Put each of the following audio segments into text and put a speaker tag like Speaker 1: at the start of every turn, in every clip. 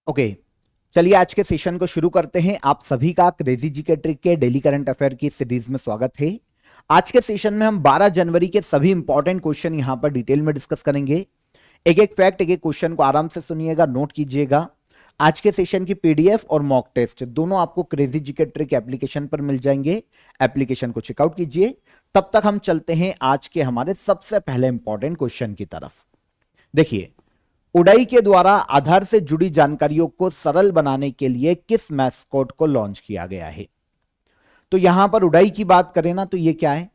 Speaker 1: Okay, चलिए आज के सेशन को शुरू करते हैं। आप सभी का क्रेजी जी के ट्रिक के डेली करंट अफेयर की सीरीज में स्वागत है। आज के सेशन में हम 12 जनवरी के सभी इंपॉर्टेंट क्वेश्चन यहां पर डिटेल में डिस्कस करेंगे। एक एक फैक्ट, एक एक क्वेश्चन को आराम से सुनिएगा, नोट कीजिएगा। आज के सेशन की पीडीएफ और मॉक टेस्ट दोनों आपको क्रेजी जी के ट्रिक एप्लीकेशन पर मिल जाएंगे। एप्लीकेशन को चेकआउट कीजिए। तब तक हम चलते हैं आज के हमारे सबसे पहले इंपॉर्टेंट क्वेश्चन की तरफ। देखिए, उडाई के द्वारा आधार से जुड़ी जानकारियों को सरल बनाने के लिए किस मैस्कॉट को लॉन्च किया गया है? तो यहां पर उडाई की बात करें ना, तो ये क्या है?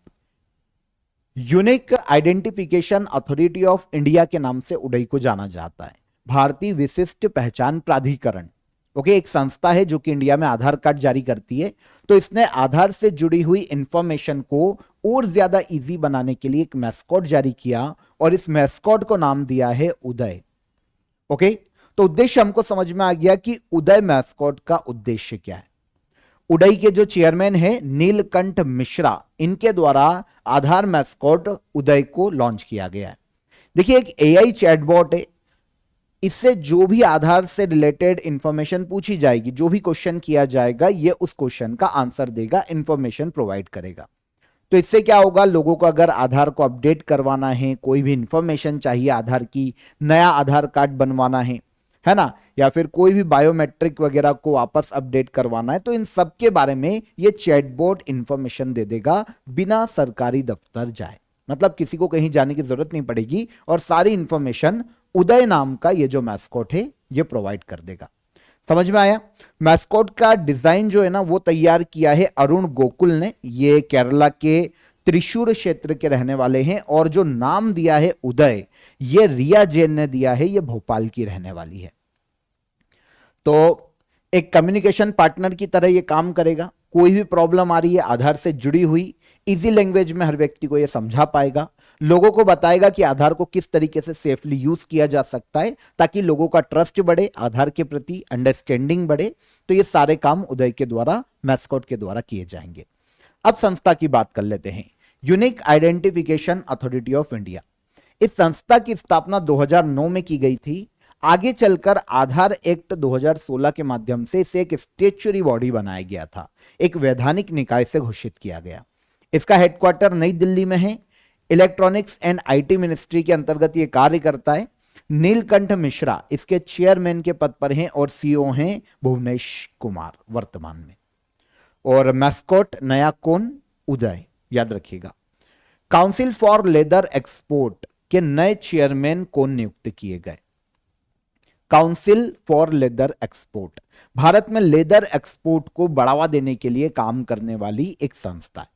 Speaker 1: Unique identification authority of India के नाम से उडाई को जाना जाता है। भारतीय विशिष्ट पहचान प्राधिकरण, ओके, एक संस्था है जो कि इंडिया में आधार कार्ड जारी करती है। तो इसने आधार से जुड़ी हुई इंफॉर्मेशन को और ज्यादा इजी बनाने के लिए एक मैस्कॉट जारी किया और इस मैस्कॉट को नाम दिया है उदय। ओके, तो उद्देश्य हमको समझ में आ गया कि उदय मैस्कॉट का उद्देश्य क्या है। उडई के जो चेयरमैन है नीलकंठ मिश्रा, इनके द्वारा आधार मैस्कॉट उदय को लॉन्च किया गया है। देखिए, एक एआई चैटबॉट है। इससे जो भी आधार से रिलेटेड इंफॉर्मेशन पूछी जाएगी, जो भी क्वेश्चन किया जाएगा, ये उस क्वेश्चन का आंसर देगा, इंफॉर्मेशन प्रोवाइड करेगा। तो इससे क्या होगा, लोगों को अगर आधार को अपडेट करवाना है, कोई भी इंफॉर्मेशन चाहिए आधार की, नया आधार कार्ड बनवाना है ना, या फिर कोई भी बायोमेट्रिक वगैरह को वापस अपडेट करवाना है, तो इन सब के बारे में ये चैटबॉट इंफॉर्मेशन दे देगा बिना सरकारी दफ्तर जाए। मतलब किसी को कहीं जाने की जरूरत नहीं पड़ेगी और सारी इंफॉर्मेशन उदय नाम का ये जो मैस्कॉट है ये प्रोवाइड कर देगा। समझ में आया? मैस्कॉट का डिजाइन जो है ना वो तैयार किया है अरुण गोकुल ने। ये केरला के त्रिशूर क्षेत्र के रहने वाले हैं। और जो नाम दिया है उदय, ये रिया जैन ने दिया है, ये भोपाल की रहने वाली है। तो एक कम्युनिकेशन पार्टनर की तरह ये काम करेगा। कोई भी प्रॉब्लम आ रही है आधार से जुड़ी हुई, इजी लैंग्वेज में हर व्यक्ति को यह समझा पाएगा, लोगों को बताएगा कि आधार को किस तरीके से सेफली यूज किया जा सकता है ताकि लोगों का ट्रस्ट बढ़े, आधार के प्रति अंडरस्टैंडिंग बढ़े। तो ये सारे काम उदय के द्वारा, मैस्कॉट के द्वारा किए जाएंगे। अब संस्था की बात कर लेते हैं, unique identification authority of India. इस संस्था की स्थापना 2009 में की गई थी। आगे चलकर आधार एक्ट 2016 के माध्यम से इसे एक स्टेचुरी बॉडी बनाया गया था, एक वैधानिक निकाय से घोषित किया गया। इसका हेडक्वार्टर नई दिल्ली में है। इलेक्ट्रॉनिक्स एंड आईटी मिनिस्ट्री के अंतर्गत यह कार्य करता है। नीलकंठ मिश्रा इसके चेयरमैन के पद पर हैं और सीईओ हैं भुवनेश कुमार वर्तमान में। और मैस्कॉट नया कौन? उदय, याद रखिएगा। काउंसिल फॉर लेदर एक्सपोर्ट के नए चेयरमैन कौन नियुक्त किए गए? Council for leather export Bharat में लेदर एक्सपोर्ट को बढ़ावा देने के लिए काम करने वाली एक संस्था है।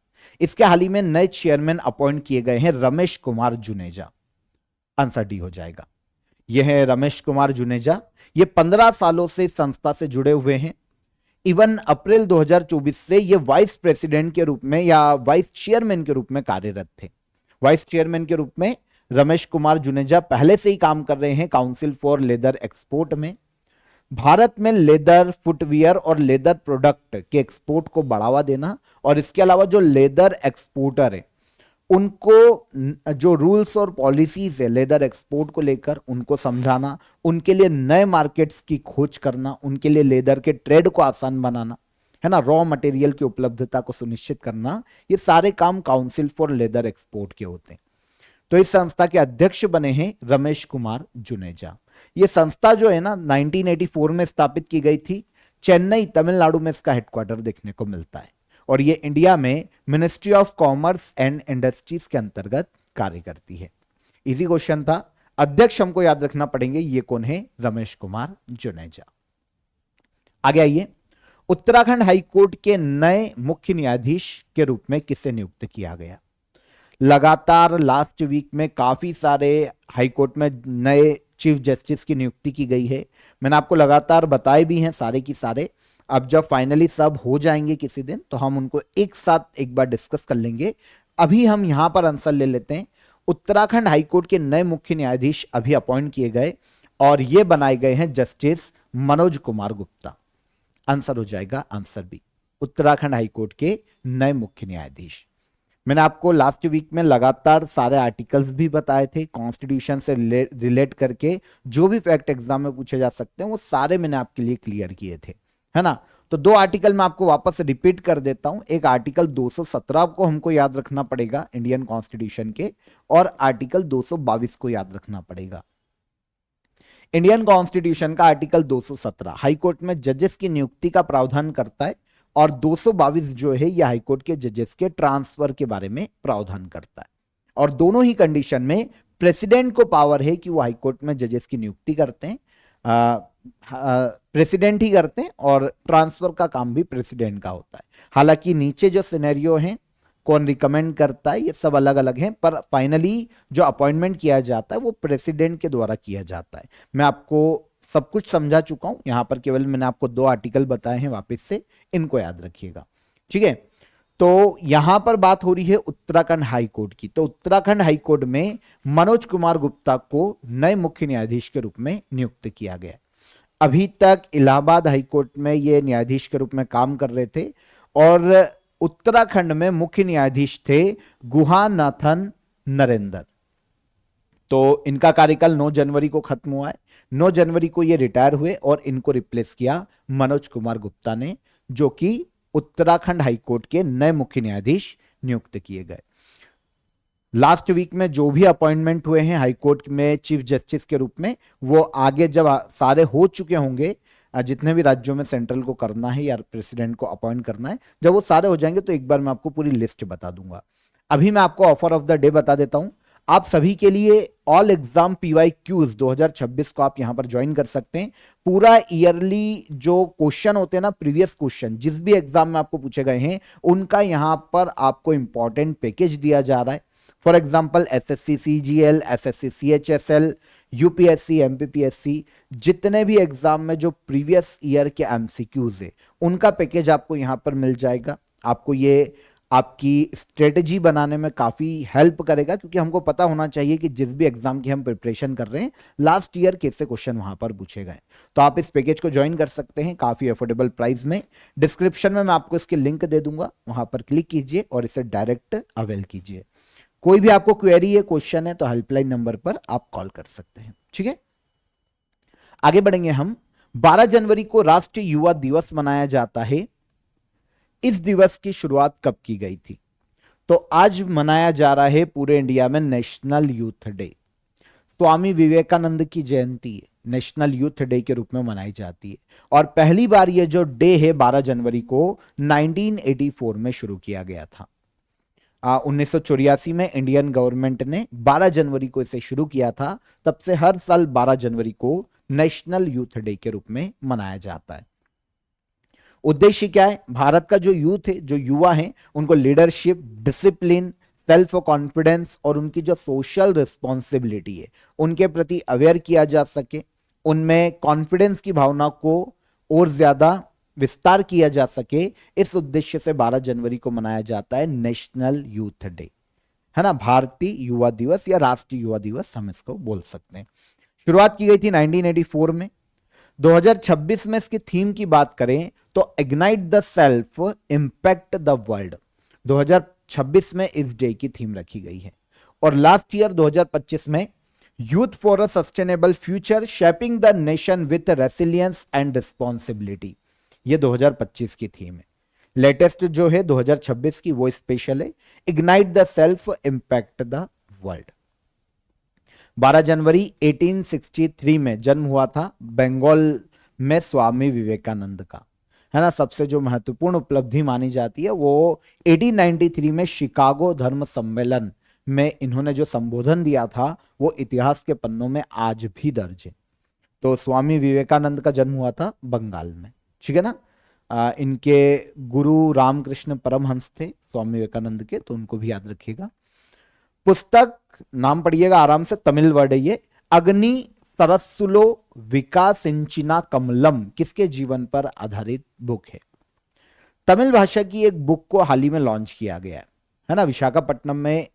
Speaker 1: इसके हाल ही में नए चेयरमैन अपॉइंट किए गए हैं रमेश कुमार जुनेजा। आंसर डी हो जाएगा। यह है रमेश कुमार जुनेजा। ये 15 सालों से इस संस्था से जुड़े हुए हैं। इवन अप्रैल 2024 से ये वाइस प्रेसिडेंट के रूप में या वाइस चेयरमैन के रूप में कार्यरत थे। वाइस चेयरमैन के रूप में रमेश कुमार जुनेजा पहले से ही काम कर रहे हैं काउंसिल फॉर लेदर एक्सपोर्ट में। भारत में लेदर, फुटवियर और लेदर प्रोडक्ट के एक्सपोर्ट को बढ़ावा देना और इसके अलावा जो लेदर एक्सपोर्टर है उनको जो रूल्स और पॉलिसीज है लेदर एक्सपोर्ट को लेकर उनको समझाना, उनके लिए नए मार्केट्स की खोज करना, उनके लिए लेदर के ट्रेड को आसान बनाना, है ना, रॉ मटेरियल की उपलब्धता को सुनिश्चित करना, ये सारे काम काउंसिल फॉर लेदर एक्सपोर्ट के होते हैं। तो इस संस्था के अध्यक्ष बने हैं रमेश कुमार जुनेजा। ये संस्था जो है ना 1984 में स्थापित की गई थी। चेन्नई, तमिलनाडु में इसका हेडक्वार्टर देखने को मिलता है और ये इंडिया में ministry of commerce and industries के अंतर्गत कार्य करती है। इजी क्वेश्चन था। अध्यक्ष हमको याद रखना पड़ेंगे, ये कौन है? रमेश कुमार जुनेजा। आगे आइए, उत्तराखंड हाईकोर्ट के नए मुख्य न्यायाधीश के रूप में किसे नियुक्त किया गया? लगातार लास्ट वीक में काफी सारे हाईकोर्ट में नए चीफ जस्टिस की नियुक्ति की गई है। मैंने आपको लगातार बताए भी हैं सारे की सारे। अब जब फाइनली सब हो जाएंगे किसी दिन तो हम उनको एक साथ एक बार डिस्कस कर लेंगे। अभी हम यहां पर आंसर ले लेते हैं। उत्तराखंड हाईकोर्ट के नए मुख्य न्यायाधीश अभी अपॉइंट किए गए और ये बनाए गए हैं जस्टिस मनोज कुमार गुप्ता। आंसर हो जाएगा आंसर बी, उत्तराखंड हाईकोर्ट के नए मुख्य न्यायाधीश। मैंने आपको लास्ट वीक में लगातार सारे आर्टिकल्स भी बताए थे कॉन्स्टिट्यूशन से रिलेट करके, जो भी फैक्ट एग्जाम में पूछे जा सकते हैं वो सारे मैंने आपके लिए क्लियर किए थे, है ना। तो दो आर्टिकल मैं आपको वापस रिपीट कर देता हूं। एक आर्टिकल 217 को हमको याद रखना पड़ेगा इंडियन कॉन्स्टिट्यूशन के, और आर्टिकल 222 को याद रखना पड़ेगा। इंडियन कॉन्स्टिट्यूशन का आर्टिकल 217 हाईकोर्ट में जजेस की नियुक्ति का प्रावधान करता है, और 222 जो है यह हाईकोर्ट के जजेस के ट्रांसफर के बारे में प्रावधान करता है। और दोनों ही कंडीशन में प्रेसिडेंट को पावर है कि वो हाईकोर्ट में जजेस की नियुक्ति करते हैं, प्रेसिडेंट ही करते हैं, और ट्रांसफर का काम भी प्रेसिडेंट का होता है। हालांकि नीचे जो सिनेरियो है, कौन रिकमेंड करता है, ये सब अलग अलग हैं, पर फाइनली जो अपॉइंटमेंट किया जाता है वो प्रेसिडेंट के द्वारा किया जाता है। मैं आपको सब कुछ समझा चुका हूं, यहां पर केवल मैंने आपको दो आर्टिकल बताए हैं, वापस से इनको याद रखिएगा, ठीक है। तो यहां पर बात हो रही है उत्तराखंड हाई कोर्ट की। तो उत्तराखंड हाई कोर्ट में मनोज कुमार गुप्ता को नए मुख्य न्यायाधीश के रूप में नियुक्त किया गया। अभी तक इलाहाबाद हाई कोर्ट में ये न्यायाधीश के रूप में काम कर रहे थे, और उत्तराखंड में मुख्य न्यायाधीश थे गुहानाथन नरेंद्र। तो इनका कार्यकाल 9 जनवरी को खत्म हुआ है। 9 जनवरी को ये रिटायर हुए और इनको रिप्लेस किया मनोज कुमार गुप्ता ने, जो कि उत्तराखंड हाईकोर्ट के नए मुख्य न्यायाधीश नियुक्त किए गए। लास्ट वीक में जो भी अपॉइंटमेंट हुए हैं हाईकोर्ट में चीफ जस्टिस के रूप में, वो आगे जब सारे हो चुके होंगे, जितने भी राज्यों में सेंट्रल को करना है या प्रेसिडेंट को अपॉइंट करना है, जब वो सारे हो जाएंगे तो एक बार मैं आपको पूरी लिस्ट बता दूंगा। अभी मैं आपको ऑफर ऑफ द डे बता देता हूं। आप सभी के लिए ऑल एग्जाम PYQs 2026 को आप यहां पर ज्वाइन कर सकते हैं। पूरा ईयरली जो क्वेश्चन होते हैं ना, प्रीवियस क्वेश्चन जिस भी एग्जाम में आपको पूछे गए हैं, उनका यहां पर आपको इंपॉर्टेंट पैकेज दिया जा रहा है। For example SSC CGL, SSC CHSL, UPSC MPPSC, जितने भी एग्जाम में जो प्रीवियस ईयर के MCQs है, उनका पैकेज आपको यहां पर मिल जाएगा। आपको ये आपकी स्ट्रेटजी बनाने में काफी हेल्प करेगा, क्योंकि हमको पता होना चाहिए कि जिस भी एग्जाम की हम प्रिपरेशन कर रहे हैं, लास्ट ईयर कैसे क्वेश्चन वहां पर पूछे गए। तो आप इस पैकेज को ज्वाइन कर सकते हैं काफी अफोर्डेबल प्राइस में। डिस्क्रिप्शन में मैं आपको इसके लिंक दे दूंगा, वहां पर क्लिक कीजिए और इसे डायरेक्ट अवेल कीजिए। कोई भी आपको क्वेरी है, क्वेश्चन है, तो हेल्पलाइन नंबर पर आप कॉल कर सकते हैं, ठीक है। आगे बढ़ेंगे हम। 12 जनवरी को राष्ट्रीय युवा दिवस मनाया जाता है। इस दिवस की शुरुआत कब की गई थी? तो आज मनाया जा रहा है पूरे इंडिया में national youth day. Swami Vivekananda की जयंती नेशनल यूथ डे के रूप में मनाई जाती है, और पहली बार ये जो डे है 12 जनवरी को 1984 में शुरू किया गया था। 1984 में इंडियन गवर्नमेंट ने 12 जनवरी को इसे शुरू किया था। तब से हर साल 12 जनवरी को नेशनल यूथ डे के रूप में मनाया जाता है। उद्देश्य क्या है? भारत का जो यूथ है, जो युवा है, उनको लीडरशिप, डिसिप्लिन, सेल्फ कॉन्फिडेंस और उनकी जो सोशल रिस्पॉन्सिबिलिटी है, उनके प्रति अवेयर किया जा सके, उनमें कॉन्फिडेंस की भावना को और ज्यादा विस्तार किया जा सके। इस उद्देश्य से 12 जनवरी को मनाया जाता है नेशनल यूथ डे, है ना। भारतीय युवा दिवस या राष्ट्रीय युवा दिवस हम इसको बोल सकते हैं। शुरुआत की गई थी 1984 में। 2026 में इसकी थीम की बात करें तो ignite the self, impact the world. 2026 में इस डे की थीम रखी गई है। और लास्ट ईयर 2025 में youth for a sustainable future, shaping the nation with resilience and responsibility, ये 2025 की थीम है। लेटेस्ट जो है 2026 की, वो स्पेशल है, ignite the self, impact the world. 12 जनवरी 1863 में जन्म हुआ था बंगाल में स्वामी विवेकानंद का, है ना। सबसे जो महत्वपूर्ण उपलब्धि मानी जाती है वो 1893 में शिकागो धर्म सम्मेलन में इन्होंने जो संबोधन दिया था, वो इतिहास के पन्नों में आज भी दर्ज है। तो स्वामी विवेकानंद का जन्म हुआ था बंगाल में, ठीक है ना। इनके गुरु रामकृष्ण परमहंस थे स्वामी विवेकानंद के, तो उनको भी याद रखिएगा। पुस्तक नाम पढ़िएगा आराम से, तमिल वर्ड है ये, अग्नि सरस्सुलो विकासिंचिना कमलम, किसके जीवन पर आधारित बुक है। तमिल भाषा की एक बुक को हाल ही में लॉन्च किया गया है ना, विशाखापट्टनम में।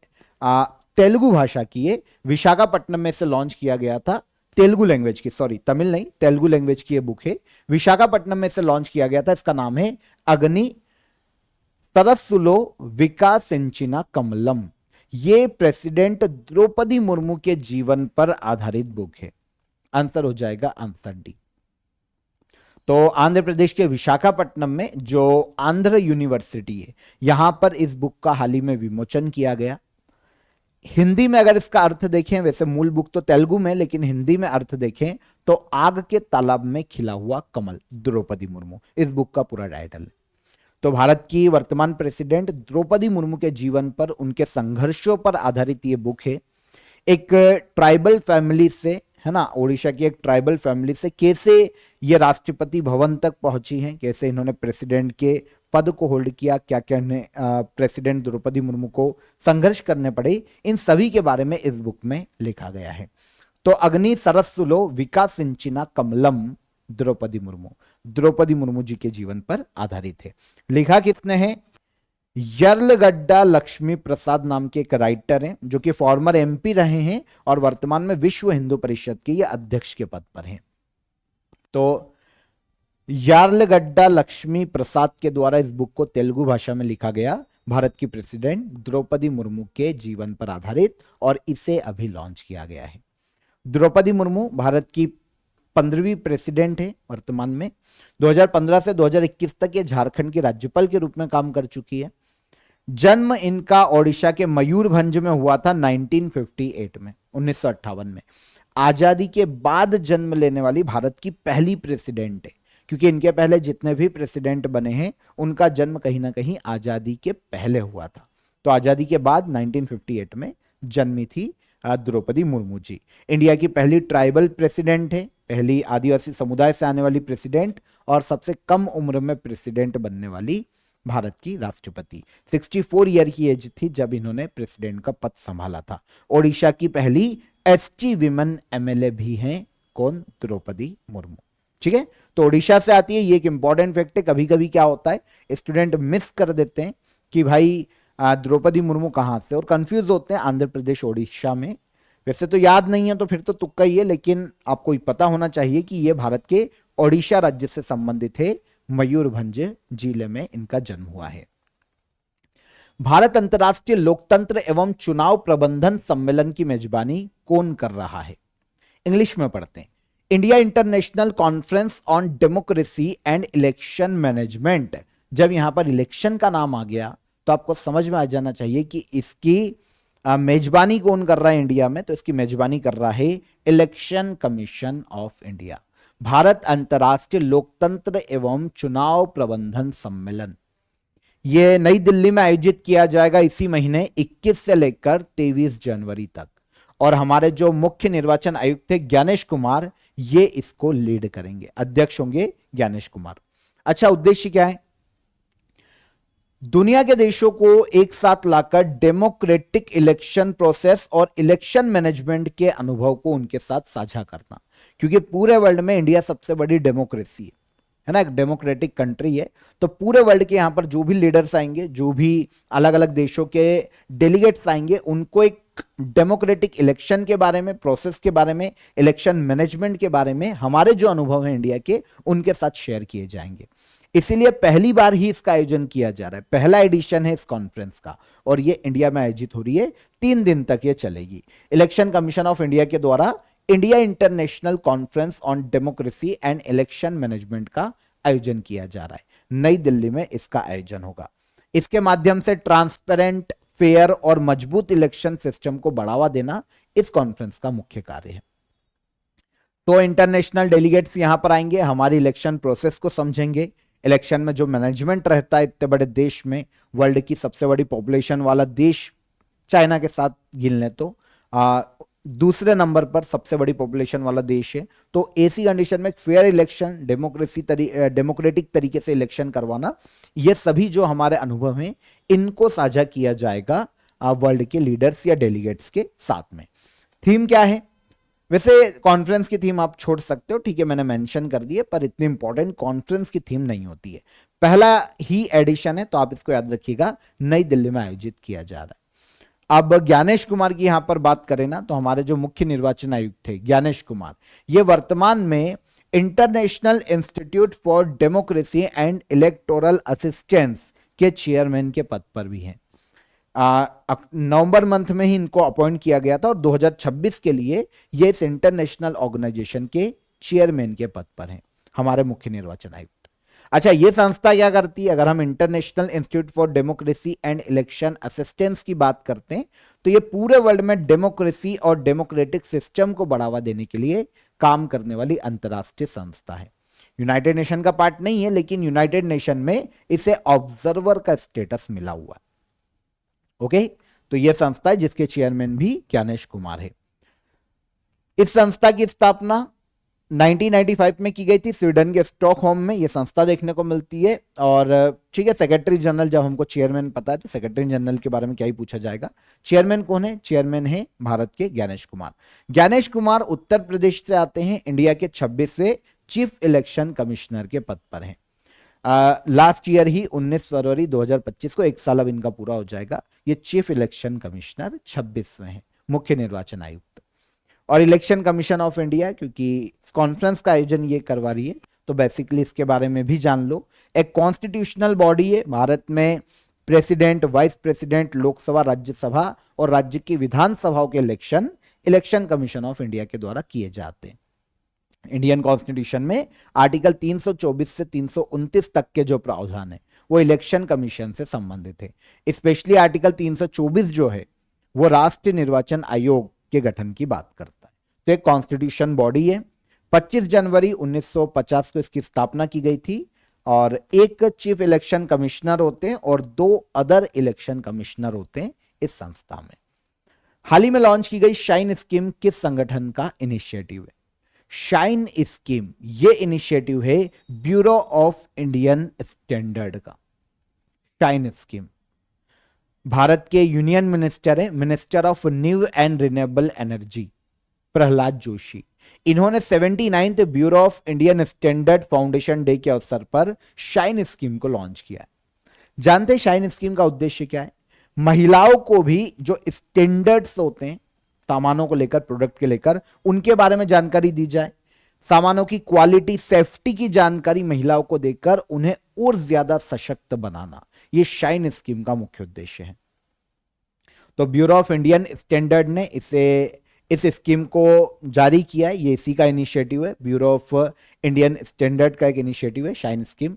Speaker 1: तेलुगु भाषा की है, विशाखापट्टनम में से लॉन्च किया गया था। तेलुगु लैंग्वेज की, सॉरी तमिल नहीं, तेलुगु लैंग्वेज की ये बुक है, विशाखापट्टनम में से लॉन्च किया गया था। इसका नाम है अग्नि सरसुलो विकासेंचिना कमलम, ये प्रेसिडेंट द्रौपदी मुर्मू के जीवन पर आधारित बुक है। आंसर हो जाएगा आंसर डी। तो आंध्र प्रदेश के विशाखापट्टनम में जो आंध्र यूनिवर्सिटी है, यहां पर इस बुक का हाल ही में विमोचन किया गया। हिंदी में अगर इसका अर्थ देखें, वैसे मूल बुक तो तेलुगु में, लेकिन हिंदी में अर्थ देखें तो आग के तालाब में खिला हुआ कमल, द्रौपदी मुर्मू इस बुक का पूरा टाइटल है। तो भारत की वर्तमान प्रेसिडेंट द्रौपदी मुर्मू के जीवन पर, उनके संघर्षों पर आधारित ये बुक है। एक ट्राइबल फैमिली से, है ना, ओडिशा की एक ट्राइबल फैमिली से कैसे ये राष्ट्रपति भवन तक पहुंची हैं, कैसे इन्होंने प्रेसिडेंट के पद को होल्ड किया, क्या क्या इन्हें प्रेसिडेंट द्रौपदी मुर्मू को संघर्ष करने पड़े, इन सभी के बारे में इस बुक में लिखा गया है। तो अग्नि सरसुलो विकासिंचिना कमलम द्रौपदी मुर्मू जी के जीवन पर आधारित है। लिखा किसने है? यर्लगड्डा लक्ष्मी प्रसाद नाम के एक राइटर हैं, जो कि फॉर्मर एमपी रहे हैं और वर्तमान में विश्व हिंदू परिषद के ये अध्यक्ष के पद पर हैं। तो यार्लगड्डा लक्ष्मी प्रसाद के द्वारा इस बुक को तेलुगु भाषा में लिखा गया, भारत की प्रेसिडेंट द्रौपदी मुर्मू के जीवन पर आधारित, और इसे अभी लॉन्च किया गया है। द्रौपदी मुर्मू भारत की 15वीं प्रेसिडेंट है वर्तमान में। 2015 से 2021 तक ये झारखंड के राज्यपाल के रूप में काम कर चुकी है। जन्म इनका ओडिशा के मयूरभंज में हुआ था 1958 में, 1958 में। आजादी के बाद जन्म लेने वाली भारत की पहली प्रेसिडेंट है, क्योंकि इनके पहले जितने भी प्रेसिडेंट बने हैं उनका जन्म कहीं ना कहीं आजादी के पहले हुआ था। तो आजादी के बाद 1958 में जन्मी थी द्रौपदी मुर्मू जी। इंडिया की पहली ट्राइबल प्रेसिडेंट है, पहली आदिवासी समुदाय से आने वाली प्रेसिडेंट, और सबसे कम उम्र में प्रेसिडेंट बनने वाली भारत की राष्ट्रपति। 64 ईयर की एज थी जब इन्होंने प्रेसिडेंट का पद संभाला था। ओडिशा की पहली एसटी विमेन एमएलए भी हैं, कौन? द्रौपदी मुर्मू। ठीक है, तो ओडिशा से आती है, ये एक इंपॉर्टेंट फैक्ट है। कभी कभी क्या होता है, स्टूडेंट मिस कर देते हैं कि भाई द्रौपदी मुर्मू कहां से, और कंफ्यूज होते हैं आंध्र प्रदेश ओडिशा में। वैसे तो याद नहीं है तो फिर तो तुक्का ही है, लेकिन आपको पता होना चाहिए कि ये भारत के ओडिशा राज्य से संबंधित है, मयूरभंज जिले में इनका जन्म हुआ है। भारत अंतर्राष्ट्रीय लोकतंत्र एवं चुनाव प्रबंधन सम्मेलन की मेजबानी कौन कर रहा है? इंग्लिश में पढ़ते हैं। India international conference on democracy and election management. जब यहां पर इलेक्शन का नाम आ गया तो आपको समझ में आ जाना चाहिए कि इसकी मेजबानी कौन कर रहा है इंडिया में। तो इसकी मेजबानी कर रहा है election commission of India. Bharat अंतर्राष्ट्रीय लोकतंत्र एवं चुनाव प्रबंधन सम्मेलन, यह नई दिल्ली में आयोजित किया जाएगा इसी महीने 21 से लेकर 23 जनवरी तक, और हमारे जो मुख्य निर्वाचन आयुक्त थे ज्ञानेश कुमार, ये इसको लीड करेंगे, अध्यक्ष होंगे ज्ञानेश कुमार। अच्छा, उद्देश्य क्या है? दुनिया के देशों को एक साथ लाकर डेमोक्रेटिक इलेक्शन प्रोसेस और इलेक्शन मैनेजमेंट के अनुभव को उनके साथ साझा करना, क्योंकि पूरे वर्ल्ड में इंडिया सबसे बड़ी डेमोक्रेसी है ना, एक डेमोक्रेटिक कंट्री है। तो पूरे वर्ल्ड के यहां पर जो भी लीडर्स आएंगे, जो भी अलग अलग देशों के डेलीगेट्स आएंगे, उनको एक डेमोक्रेटिक इलेक्शन के बारे में, प्रोसेस के बारे में, इलेक्शन मैनेजमेंट के बारे में हमारे जो अनुभव है इंडिया के, उनके साथ शेयर किए जाएंगे। इसीलिए पहली बार ही इसका आयोजन किया जा रहा है, पहला एडिशन है इस कॉन्फ्रेंस का, और ये इंडिया में आयोजित हो रही है। 3 दिन तक ये चलेगी। इलेक्शन कमीशन ऑफ इंडिया के द्वारा India international conference on democracy and election management का आयोजन किया जा रहा है। नई दिल्ली में इसका आयोजन होगा। इसके माध्यम से ट्रांसपेरेंट, फेयर और मजबूत इलेक्शन सिस्टम को बढ़ावा देना इस कॉन्फ्रेंस का मुख्य कार्य है। तो इंटरनेशनल डेलीगेट्स यहां पर आएंगे, हमारी इलेक्शन प्रोसेस को समझेंगे, इलेक्शन में जो मैनेजमेंट रहता है इतने बड़े देश में, वर्ल्ड की सबसे बड़ी पॉपुलेशन वाला देश चाइना के साथ गिन लें तो दूसरे नंबर पर सबसे बड़ी पॉपुलेशन वाला देश है। तो ऐसी कंडीशन में फेयर इलेक्शन, डेमोक्रेटिक तरीके से इलेक्शन करवाना, ये सभी जो हमारे अनुभव हैं इनको साझा किया जाएगा वर्ल्ड के लीडर्स या डेलीगेट्स के साथ में। थीम क्या है? वैसे कॉन्फ्रेंस की थीम आप छोड़ सकते हो, ठीक है, मैंने मेंशन कर दी है, पर इतनी इंपॉर्टेंट कॉन्फ्रेंस की थीम नहीं होती है। पहला ही एडिशन है, तो आप इसको याद रखिएगा, नई दिल्ली में आयोजित किया जा रहा है। अब ज्ञानेश कुमार की यहां पर बात करें ना, तो हमारे जो मुख्य निर्वाचन आयुक्त थे ज्ञानेश कुमार, ये वर्तमान में international institute for democracy and electoral assistance, के चेयरमैन के पद पर भी हैं। नवंबर मंथ में ही इनको अपॉइंट किया गया था और 2026 के लिए ये इस इंटरनेशनल ऑर्गेनाइजेशन के चेयरमैन के पद पर हैं, हमारे मुख्य निर्वाचन आयुक्त। अच्छा, ये संस्था क्या करती है? अगर हम international institute for democracy and election assistance की बात करते हैं तो ये पूरे वर्ल्ड में डेमोक्रेसी और डेमोक्रेटिक सिस्टम को बढ़ावा देने के लिए काम करने वाली अंतरराष्ट्रीय संस्था है। यूनाइटेड नेशन का पार्ट नहीं है, लेकिन यूनाइटेड नेशन में इसे ऑब्जर्वर का स्टेटस मिला हुआ है। ओके, तो यह संस्था है जिसके चेयरमैन भी ज्ञानेश कुमार है। इस संस्था की स्थापना 1995 में की गई थी स्वीडन के स्टॉकहोम में। यह संस्था देखने को मिलती है। और ठीक है, सेक्रेटरी जनरल, जब हमको चेयरमैन पता है तो सेक्रेटरी जनरल के बारे में क्या ही पूछा जाएगा। चेयरमैन कौन है? चेयरमैन है भारत के ज्ञानेश कुमार। ज्ञानेश कुमार उत्तर प्रदेश से आते हैं, इंडिया के 26वें चीफ इलेक्शन कमिश्नर के पद पर हैं। लास्ट ईयर ही 19 फरवरी 2025 को 1 साल अब इनका पूरा हो जाएगा। ये चीफ इलेक्शन कमिश्नर 26वें हैं, मुख्य निर्वाचन आयुक्त। और इलेक्शन कमीशन ऑफ इंडिया, क्योंकि कॉन्फ्रेंस का आयोजन ये करवा रही है तो बेसिकली इसके बारे में भी जान लो। एक कॉन्स्टिट्यूशनल बॉडी है। भारत में president, vice president, Lok Sabha, Rajya Sabha और राज्य की विधानसभाओं के इलेक्शन कमीशन ऑफ इंडिया के द्वारा किए जाते हैं। इंडियन कॉन्स्टिट्यूशन में आर्टिकल 324 से 329 तक के जो प्रावधान है वो इलेक्शन कमीशन से संबंधित है। स्पेशली आर्टिकल 324 जो है वो राष्ट्रीय निर्वाचन आयोग के गठन की बात करता है। तो एक कॉन्स्टिट्यूशन बॉडी है। 25 जनवरी 1950 को इसकी स्थापना की गई थी और एक चीफ इलेक्शन कमिश्नर होते हैं और 2 अदर इलेक्शन कमिश्नर होते हैं इस संस्था में। हाल ही में लॉन्च की गई शाइन स्कीम किस संगठन का इनिशिएटिव है? शाइन स्कीम ये इनिशिएटिव है ब्यूरो ऑफ इंडियन स्टैंडर्ड का। शाइन स्कीम भारत के यूनियन मिनिस्टर है, minister of new and renewable energy, Prahlad Joshi. इन्होंने 79th bureau of Indian standard foundation day के अवसर पर शाइन स्कीम को लॉन्च किया है। जानते हैं शाइन स्कीम का उद्देश्य क्या है? महिलाओं को भी जो स्टैंडर्ड्स होते हैं सामानों को लेकर, प्रोडक्ट के लेकर, उनके बारे में जानकारी दी जाए। सामानों की क्वालिटी, सेफ्टी की जानकारी महिलाओं को देकर उन्हें और ज्यादा सशक्त बनाना, यह शाइन स्कीम का मुख्य उद्देश्य है। तो ब्यूरो ऑफ इंडियन स्टैंडर्ड ने इस स्कीम को जारी किया है। ये इसी का इनिशिएटिव है, ब्यूरो ऑफ इंडियन स्टैंडर्ड का एक इनिशिएटिव है शाइन स्कीम।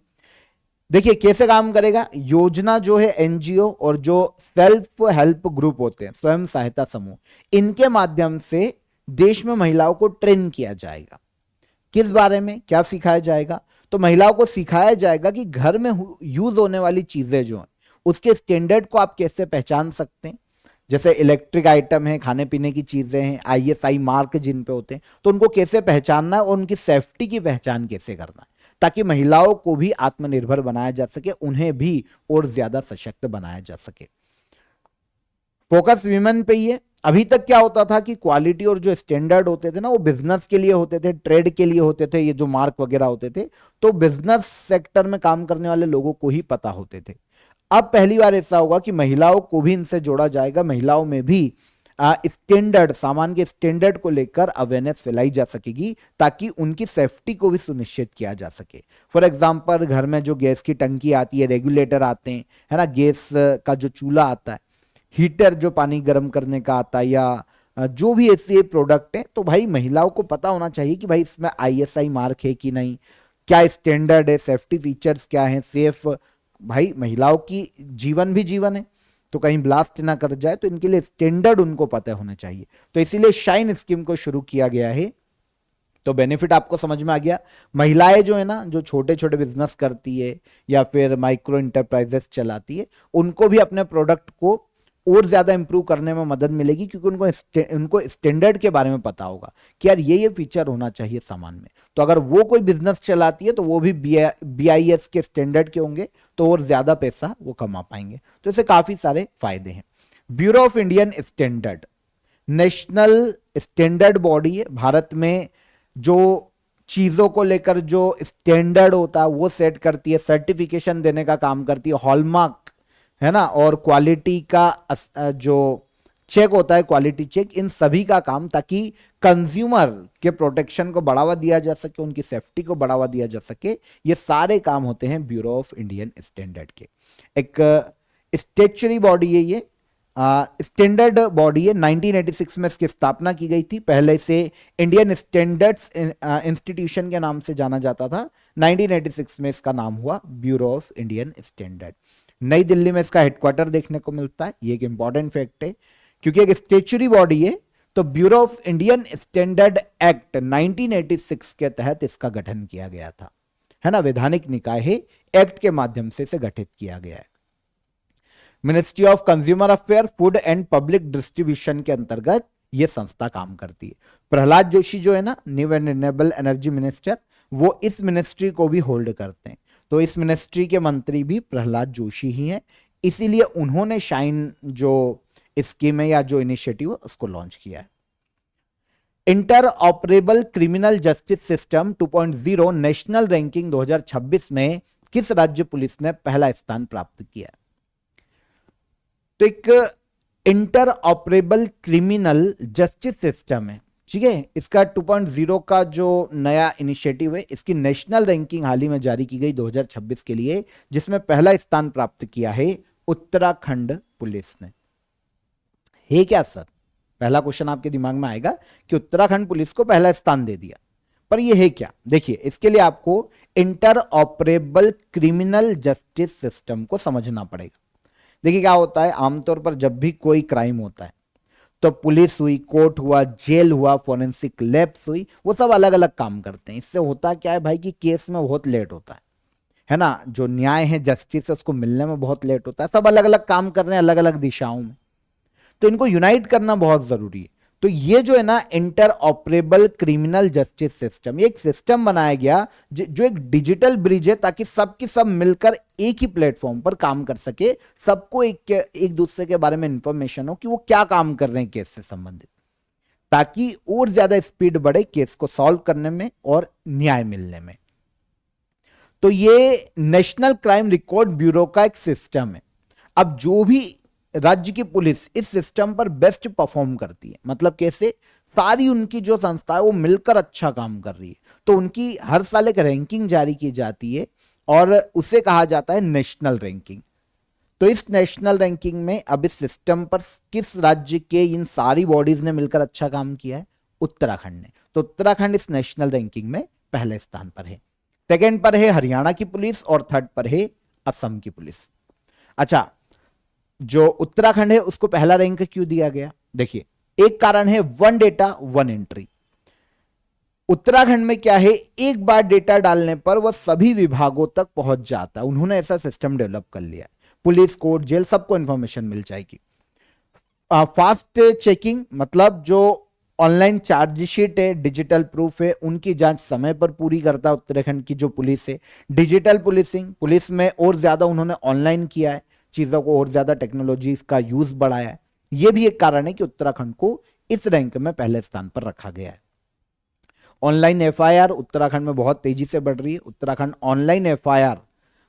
Speaker 1: देखिए कैसे काम करेगा। योजना जो है एनजीओ और जो सेल्फ हेल्प ग्रुप होते हैं, स्वयं सहायता समूह, इनके माध्यम से देश में महिलाओं को ट्रेन किया जाएगा। किस बारे में क्या सिखाया जाएगा? तो महिलाओं को सिखाया जाएगा कि घर में यूज होने वाली चीजें जो हैं उसके स्टैंडर्ड को आप कैसे पहचान सकते हैं। जैसे इलेक्ट्रिक आइटम है, खाने पीने की चीजें हैं, आईएसआई मार्क जिन पे होते हैं, तो उनको कैसे पहचानना है और उनकी सेफ्टी की पहचान कैसे करना है, ताकि महिलाओं को भी आत्मनिर्भर बनाया जा सके, उन्हें भी और ज्यादा सशक्त बनाया जा सके। फोकस विमेन पे ही है। अभी तक क्या होता था कि क्वालिटी और जो स्टैंडर्ड होते थे ना, वो बिजनेस के लिए होते थे, ट्रेड के लिए होते थे, ये जो मार्क वगैरह होते थे, तो बिजनेस सेक्टर में काम करने वाले लोगों को ही पता होते थे। अब पहली बार ऐसा होगा कि महिलाओं को भी इनसे जोड़ा जाएगा, महिलाओं में भी स्टैंडर्ड, सामान के स्टैंडर्ड को लेकर अवेयरनेस फैलाई जा सकेगी, ताकि उनकी सेफ्टी को भी सुनिश्चित किया जा सके। फॉर एग्जांपल, घर में जो गैस की टंकी आती है, रेगुलेटर आते हैं, है ना, गैस का जो चूल्हा आता है, हीटर जो पानी गर्म करने का आता है, या जो भी ऐसे प्रोडक्ट है, तो भाई महिलाओं को पता होना चाहिए कि भाई इसमें आईएसआई मार्क है कि नहीं, क्या स्टैंडर्ड है, सेफ्टी फीचर्स क्या है, सेफ। भाई महिलाओं की जीवन भी जीवन है, तो कहीं ब्लास्ट ना कर जाए, तो इनके लिए स्टैंडर्ड उनको पता होना चाहिए। तो इसीलिए शाइन स्कीम को शुरू किया गया है। तो बेनिफिट आपको समझ में आ गया। महिलाएं जो है ना, जो छोटे छोटे बिजनेस करती है या फिर माइक्रो इंटरप्राइजेस चलाती है, उनको भी अपने प्रोडक्ट को और ज्यादा इंप्रूव करने में मदद मिलेगी, क्योंकि उनको स्टैंडर्ड के बारे में पता होगा कि यार ये फीचर होना चाहिए सामान में। तो अगर वो कोई बिजनेस चलाती है तो वो भी BIS के स्टैंडर्ड के होंगे, तो और ज्यादा पैसा वो कमा पाएंगे। तो इससे काफी सारे फायदे हैं। Bureau of Indian standard national standard body है। भारत में जो चीजों को लेकर जो स्टैंडर्ड होता है वो सेट करती है, सर्टिफिकेशन देने का काम करती है, हॉलमार्क, है ना, और क्वालिटी का जो चेक होता है क्वालिटी चेक, इन सभी का काम ताकि कंज्यूमर के प्रोटेक्शन को बढ़ावा दिया जा सके, उनकी सेफ्टी को बढ़ावा दिया जा सके, ये सारे काम होते हैं ब्यूरो ऑफ इंडियन स्टैंडर्ड के। एक स्टेचुरी बॉडी है ये, स्टैंडर्ड बॉडी है। 1986 में इसकी स्थापना की गई थी, पहले से इंडियन स्टैंडर्ड्स इंस्टीट्यूशन के नाम से जाना जाता था। 1986 में इसका नाम हुआ ब्यूरो ऑफ इंडियन स्टैंडर्ड। नई दिल्ली में इसका हेडक्वार्टर देखने को मिलता है। ये एक इंपॉर्टेंट फैक्ट है, क्योंकि एक स्टेचुरी बॉडी है तो bureau of Indian standard act 1986 के तहत इसका गठन किया गया था, है ना। वैधानिक निकाय है, एक्ट के माध्यम से इसे गठित किया गया है। Ministry of consumer affair, food and public distribution के अंतर्गत यह संस्था काम करती है। प्रहलाद जोशी जो है ना, new and renewable energy minister, वो इस मिनिस्ट्री को भी होल्ड करते हैं। तो इस मिनिस्ट्री के मंत्री भी प्रहलाद जोशी ही हैं, इसीलिए उन्होंने शाइन जो स्कीम है या जो इनिशिएटिव है उसको लॉन्च किया है। Inter operable criminal justice system 2.0 national ranking 2026 में किस राज्य पुलिस ने पहला स्थान प्राप्त किया? तो एक inter operable criminal justice system है, ठीक है। इसका 2.0 का जो नया इनिशिएटिव है, इसकी नेशनल रैंकिंग हाल ही में जारी की गई 2026 के लिए, जिसमें पहला स्थान प्राप्त किया है उत्तराखंड पुलिस ने। है क्या सर? पहला क्वेश्चन आपके दिमाग में आएगा कि उत्तराखंड पुलिस को पहला स्थान दे दिया, पर यह है क्या? देखिए, इसके लिए आपको inter operable criminal justice system को समझना पड़ेगा। देखिए क्या होता है, आमतौर पर जब भी कोई क्राइम होता है तो पुलिस हुई, कोर्ट हुआ, जेल हुआ, फोरेंसिक लैब्स हुई, वो सब अलग अलग काम करते हैं। इससे होता क्या है भाई कि केस में बहुत लेट होता है ना। जो न्याय है, जस्टिस है, उसको मिलने में बहुत लेट होता है। सब अलग अलग काम कर रहे हैं अलग अलग दिशाओं में, तो इनको यूनाइट करना बहुत जरूरी है। तो ये जो है ना inter operable criminal justice system, ये एक सिस्टम बनाया गया जो एक डिजिटल ब्रिज है, ताकि सबकी सब मिलकर एक ही प्लेटफॉर्म पर काम कर सके, सबको एक दूसरे के बारे में इंफॉर्मेशन हो कि वो क्या काम कर रहे हैं केस से संबंधित, ताकि और ज्यादा स्पीड बढ़े केस को सॉल्व करने में और न्याय मिलने में। तो ये नेशनल क्राइम रिकॉर्ड ब्यूरो का एक सिस्टम है। अब जो भी राज्य की पुलिस इस सिस्टम पर बेस्ट परफॉर्म करती है, मतलब कैसे, सारी उनकी जो संस्था है वो मिलकर अच्छा काम कर रही है, तो उनकी हर साल एक रैंकिंग जारी की जाती है और उसे कहा जाता है नेशनल रैंकिंग। तो इस नेशनल रैंकिंग में अब इस सिस्टम पर किस राज्य के इन सारी बॉडीज ने मिलकर अच्छा काम किया है? उत्तराखंड ने। तो उत्तराखंड इस नेशनल रैंकिंग में पहले स्थान पर है। सेकेंड पर है हरियाणा की पुलिस और थर्ड पर है असम की पुलिस। अच्छा, जो उत्तराखंड है उसको पहला रैंक क्यों दिया गया? देखिए, एक कारण है one data one entry. Uttarakhand में क्या है, एक बार डेटा डालने पर वह सभी विभागों तक पहुंच जाता है। उन्होंने ऐसा सिस्टम डेवलप कर लिया है, पुलिस, कोर्ट, जेल, सबको इंफॉर्मेशन मिल जाएगी। फास्ट चेकिंग, मतलब जो ऑनलाइन चार्जशीट है, डिजिटल प्रूफ है, उनकी जांच समय पर पूरी करता है उत्तराखंड की जो पुलिस है। डिजिटल पुलिसिंग, पुलिस में और ज्यादा उन्होंने ऑनलाइन किया है, चीजों को और ज्यादा टेक्नोलॉजी का यूज बढ़ाया है। यह भी एक कारण है कि उत्तराखंड को इस रैंक में पहले स्थान पर रखा गया है। ऑनलाइन एफआईआर उत्तराखंड में बहुत तेजी से बढ़ रही है। उत्तराखंड ऑनलाइन एफआईआर,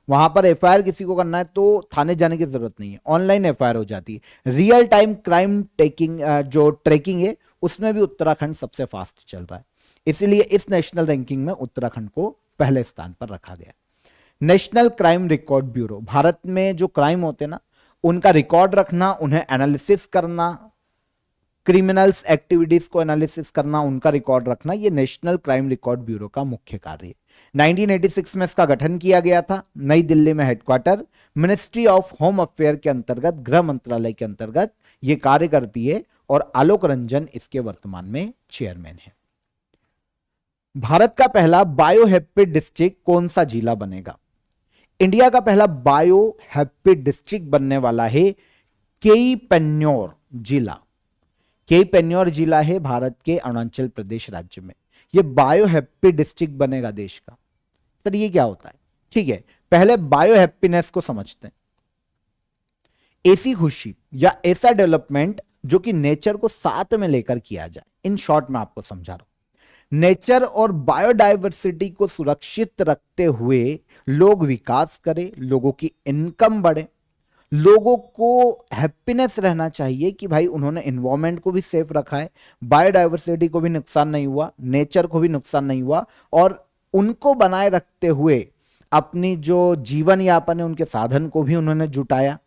Speaker 1: वहां पर एफआईआर किसी को करना है तो थाने जाने की जरूरत नहीं है, ऑनलाइन एफआईआर हो जाती है। रियल टाइम क्राइम टेकिंग जो ट्रैकिंग है उसमें भी उत्तराखंड सबसे फास्ट चल रहा है, इसीलिए इस नेशनल रैंकिंग में उत्तराखंड को पहले स्थान पर रखा गया। National crime record bureau, Bharat में जो क्राइम होते हैं ना उनका रिकॉर्ड रखना, उन्हें एनालिसिस करना, क्रिमिनल्स एक्टिविटीज को एनालिसिस करना, उनका रिकॉर्ड रखना, यह नेशनल क्राइम रिकॉर्ड ब्यूरो का मुख्य कार्य है। 1986 में इसका गठन किया गया था, नई दिल्ली में headquarter, ministry of home affair के अंतर्गत, गृह मंत्रालय के अंतर्गत यह कार्य करती है और आलोक रंजन इसके वर्तमान में चेयरमैन है। भारत का पहला बायो हैप्पी डिस्ट्रिक्ट कौन सा जिला बनेगा? इंडिया का पहला बायो हैप्पी डिस्ट्रिक्ट बनने वाला है केईपेन्योर जिला। केईपेन्योर जिला है भारत के अरुणाचल प्रदेश राज्य में। यह बायो हैप्पी डिस्ट्रिक्ट बनेगा देश का। सर ये क्या होता है? ठीक है, पहले बायो हैप्पीनेस को समझते हैं। ऐसी खुशी या ऐसा डेवलपमेंट जो कि नेचर को साथ में लेकर किया जाए। इन शॉर्ट में आपको समझा रहा हूं, नेचर और बायोडायवर्सिटी को सुरक्षित रखते हुए लोग विकास करें, लोगों की इनकम बढ़े, लोगों को हैप्पीनेस रहना चाहिए कि भाई उन्होंने एनवायरनमेंट को भी सेफ रखा है, बायोडाइवर्सिटी को भी नुकसान नहीं हुआ, नेचर को भी नुकसान नहीं हुआ, और उनको बनाए रखते हुए अपनी जो जीवन यापन है उनके साधन को भी उन्होंने जुटाया,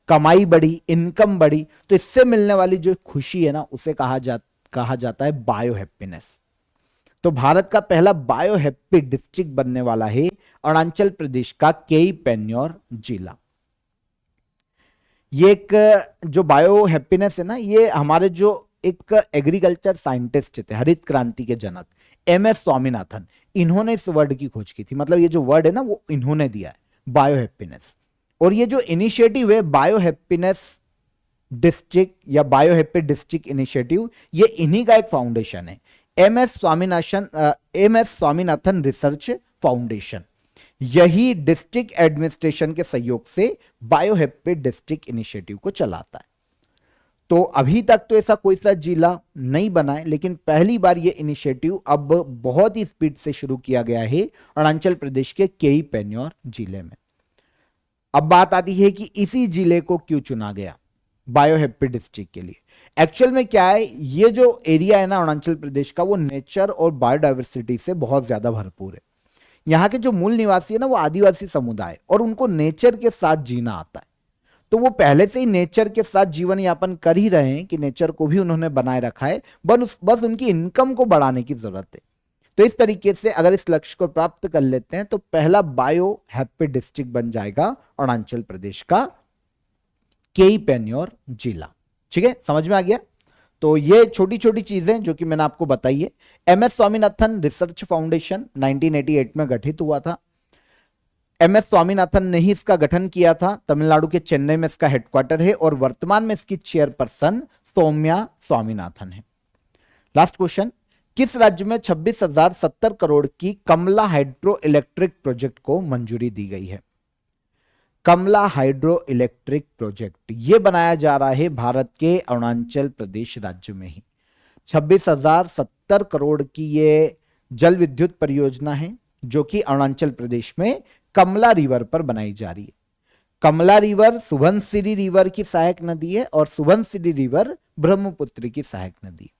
Speaker 1: कमाई बढ़ी, इनकम बढ़ी। तो इससे मिलने वाली जो खुशी है ना, उसे कहा जाता है बायो हैप्पीनेस। तो भारत का पहला बायो हैप्पी डिस्ट्रिक्ट बनने वाला है अरुणाचल प्रदेश का केई पेन्योर जिला। ये एक जो बायो हैप्पीनेस है ना, ये हमारे जो एक एग्रीकल्चर साइंटिस्ट थे, हरित क्रांति के जनक MS स्वामीनाथन, इन्होंने इस वर्ड की खोज की थी। मतलब ये जो वर्ड है ना, वो इन्होंने दिया है, बायो हैप्पीनेस। और ये जो इनिशिएटिव है बायो हैप्पीनेस डिस्ट्रिक्ट या बायो हैप्पी डिस्ट्रिक्ट इनिशिएटिव, ये इन्हीं का एक फाउंडेशन है, MS स्वामीनाथन रिसर्च फाउंडेशन। यही डिस्ट्रिक्ट एडमिनिस्ट्रेशन के सहयोग से बायो हैप्पी डिस्ट्रिक्ट इनिशिएटिव को चलाता है। तो अभी तक तो ऐसा कोई सा जिला नहीं बना है, लेकिन पहली बार ये इनिशिएटिव अब बहुत ही स्पीड से शुरू किया गया है अरुणाचल प्रदेश के केई पेन्योर जिले में। अब बात आती है कि इसी जिले को क्यों चुना गया बायो हैप्पी डिस्ट्रिक्ट के लिए। एक्चुअल में क्या है, ये जो एरिया है ना अरुणाचल प्रदेश का, वो नेचर और बायोडाइवर्सिटी से बहुत ज्यादा भरपूर है। यहाँ के जो मूल निवासी है ना, वो आदिवासी समुदाय, और उनको नेचर के साथ जीना आता है। तो वो पहले से ही नेचर के साथ जीवन यापन कर ही रहे हैं कि नेचर को भी उन्होंने बनाए रखा है, बस उनकी इनकम को बढ़ाने की जरूरत है। तो इस तरीके से अगर इस लक्ष्य को प्राप्त कर लेते हैं तो पहला बायो हैप्पी डिस्ट्रिक्ट बन जाएगा अरुणाचल प्रदेश का केई पेन्योर जिला। ठीक है, समझ में आ गया। तो ये छोटी छोटी चीजें जो कि मैंने आपको बताई है। MS स्वामीनाथन रिसर्च फाउंडेशन 1988 में गठित हुआ था। MS स्वामीनाथन ने ही इसका गठन किया था। तमिलनाडु के चेन्नई में इसका हेडक्वार्टर है और वर्तमान में इसकी चेयरपर्सन सौम्या स्वामीनाथन है। लास्ट क्वेश्चन, किस राज्य में 26,070 करोड़ की कमला हाइड्रो इलेक्ट्रिक प्रोजेक्ट को मंजूरी दी गई है? कमला हाइड्रो इलेक्ट्रिक प्रोजेक्ट ये बनाया जा रहा है भारत के अरुणाचल प्रदेश राज्य में ही। 26,070 करोड़ की ये जल विद्युत परियोजना है जो कि अरुणाचल प्रदेश में कमला रिवर पर बनाई जा रही है। कमला रिवर सुबनसिरी रिवर की सहायक नदी है और सुबनसिरी रिवर ब्रह्मपुत्र की सहायक नदी है।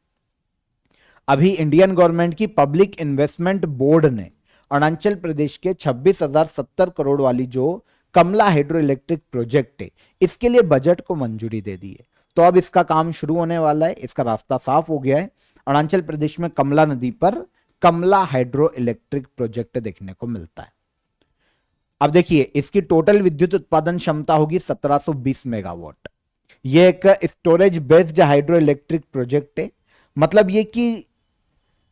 Speaker 1: अभी इंडियन गवर्नमेंट की पब्लिक इन्वेस्टमेंट बोर्ड ने अरुणाचल प्रदेश के 26,070 करोड़ वाली जो कमला हाइड्रो इलेक्ट्रिक प्रोजेक्ट है, इसके लिए बजट को मंजूरी दे दी है। तो अब इसका काम शुरू होने वाला है, इसका रास्ता साफ हो गया है। अरुणाचल प्रदेश में कमला नदी पर कमला हाइड्रो इलेक्ट्रिक प्रोजेक्ट देखने को मिलता है। अब देखिए, इसकी टोटल विद्युत उत्पादन क्षमता होगी 1720 मेगावाट। यह एक storage based hydro electric project है। मतलब ये कि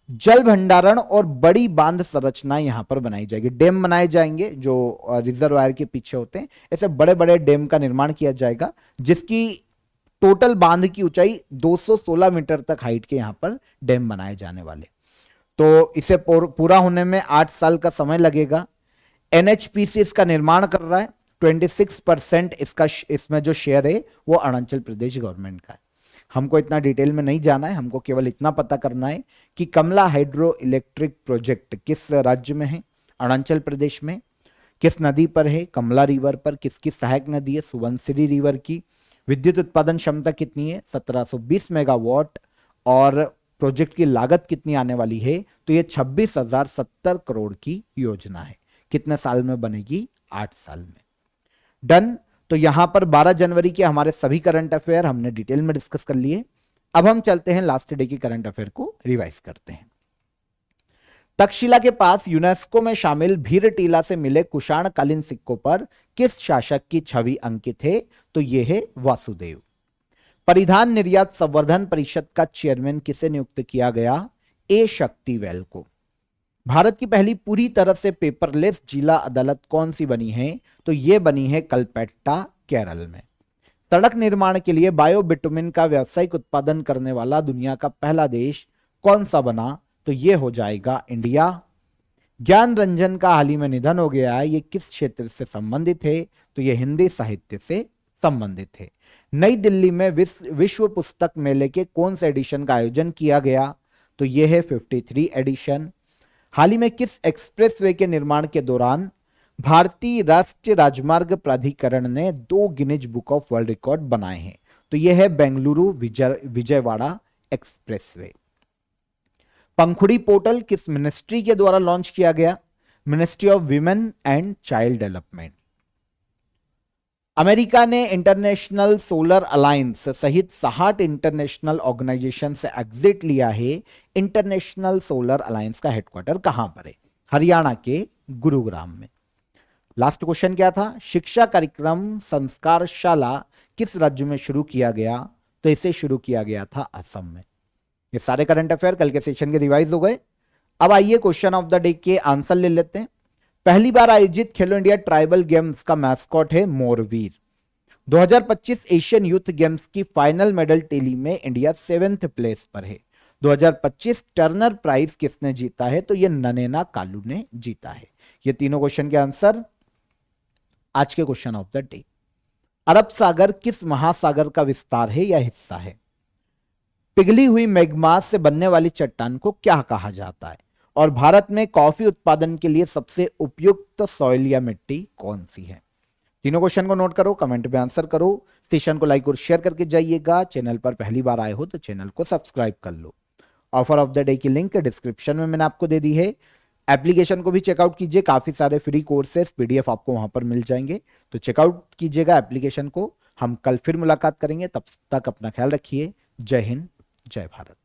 Speaker 1: जल भंडारण और बड़ी बांध संरचना यहां पर बनाई जाएगी। डैम बनाए जाएंगे जो रिजर्वायर के पीछे होते हैं, ऐसे बड़े बड़े डैम का निर्माण किया जाएगा जिसकी टोटल बांध की ऊंचाई 216 मीटर तक हाइट के यहां पर डैम बनाए जाने वाले। तो इसे पूरा होने में 8 साल का समय लगेगा। NHPC इसका निर्माण कर रहा है। 26% इसमें जो शेयर है वो अरुणाचल प्रदेश गवर्नमेंट का है। हमको इतना डिटेल में नहीं जाना है, हमको केवल इतना पता करना है कि कमला हाइड्रो इलेक्ट्रिक प्रोजेक्ट किस राज्य में है, अरुणाचल प्रदेश में, किस नदी पर है, कमला रिवर पर, किसकी सहायक नदी है, सुबनसिरी रिवर की, विद्युत उत्पादन क्षमता कितनी है 1720 मेगावाट, और प्रोजेक्ट की लागत कितनी आने वाली है, तो ये 26,070 करोड़ की योजना है। कितने साल में बनेगी? 8 साल में। डन। तो यहां पर 12 जनवरी के हमारे सभी करंट अफेयर हमने डिटेल में डिस्कस कर लिए। अब हम चलते हैं लास्ट डे की करंट अफेयर को रिवाइज करते हैं। तक्षशिला के पास यूनेस्को में शामिल भीरटीला से मिले कुषाणकालीन सिक्कों पर किस शासक की छवि अंकित है? तो यह है वासुदेव। परिधान निर्यात संवर्धन परिषद का चेयरमैन किसे नियुक्त किया गया? ए शक्तिवेल को। भारत की पहली पूरी तरह से पेपरलेस जिला अदालत कौन सी बनी है? तो यह बनी है कलपेट्टा, केरल में। सड़क निर्माण के लिए बायो बिटुमिन का व्यावसायिक उत्पादन करने वाला दुनिया का पहला देश कौन सा बना? तो यह हो जाएगा इंडिया। ज्ञान रंजन का हाल ही में निधन हो गया है, यह किस क्षेत्र से संबंधित है? तो यह हिंदी साहित्य से संबंधित है। नई दिल्ली में विश्व पुस्तक मेले के कौन से एडिशन का आयोजन किया गया? तो यह है 53 एडिशन। हाल ही में किस एक्सप्रेसवे के निर्माण के दौरान भारतीय राष्ट्रीय राजमार्ग प्राधिकरण ने 2 Guinness book of world record बनाए हैं। तो यह है बेंगलुरु विजयवाड़ा एक्सप्रेसवे। पंखुड़ी पोर्टल किस मिनिस्ट्री के द्वारा लॉन्च किया गया? Ministry of women and child development. America ने इंटरनेशनल सोलर अलायंस सहित 60 इंटरनेशनल ऑर्गेनाइजेशन से एग्जिट लिया है। इंटरनेशनल सोलर अलायंस का हेडक्वार्टर कहां पर है? हरियाणा के गुरुग्राम में। लास्ट क्वेश्चन क्या था? शिक्षा कार्यक्रम संस्कारशाला किस राज्य में शुरू किया गया? तो इसे शुरू किया गया था असम में। ये सारे करंट अफेयर कल के सेशन के रिवाइज हो गए। अब आइए क्वेश्चन ऑफ द डे के आंसर ले लेते हैं। पहली बार आयोजित खेलो इंडिया ट्राइबल गेम्स का मैस्कॉट है मोरवीर। 2025 एशियन यूथ गेम्स की फाइनल मेडल टेली में इंडिया 7th प्लेस पर है। 2025 टर्नर प्राइज किसने जीता है? तो ये ननैना कालू ने जीता है। ये तीनों क्वेश्चन के आंसर आज के क्वेश्चन ऑफ द डे। अरब सागर किस महासागर का विस्तार है या हिस्सा है? पिघली हुई मैग्मा से बनने वाली चट्टान को क्या कहा जाता है? और भारत में कॉफी उत्पादन के लिए सबसे उपयुक्त सॉइल या मिट्टी कौन सी है? तीनों क्वेश्चन को नोट करो, कमेंट में आंसर करो, सेशन को लाइक और शेयर करके जाइएगा। चैनल पर पहली बार आए हो तो चैनल को सब्सक्राइब कर लो। ऑफर ऑफ द डे की लिंक डिस्क्रिप्शन में मैंने आपको दे दी है। एप्लीकेशन को भी चेकआउट कीजिए, काफी सारे फ्री कोर्सेस पीडीएफ आपको वहां पर मिल जाएंगे, तो चेकआउट कीजिएगा एप्लीकेशन को। हम कल फिर मुलाकात करेंगे, तब तक अपना ख्याल रखिए। जय हिंद, जय भारत।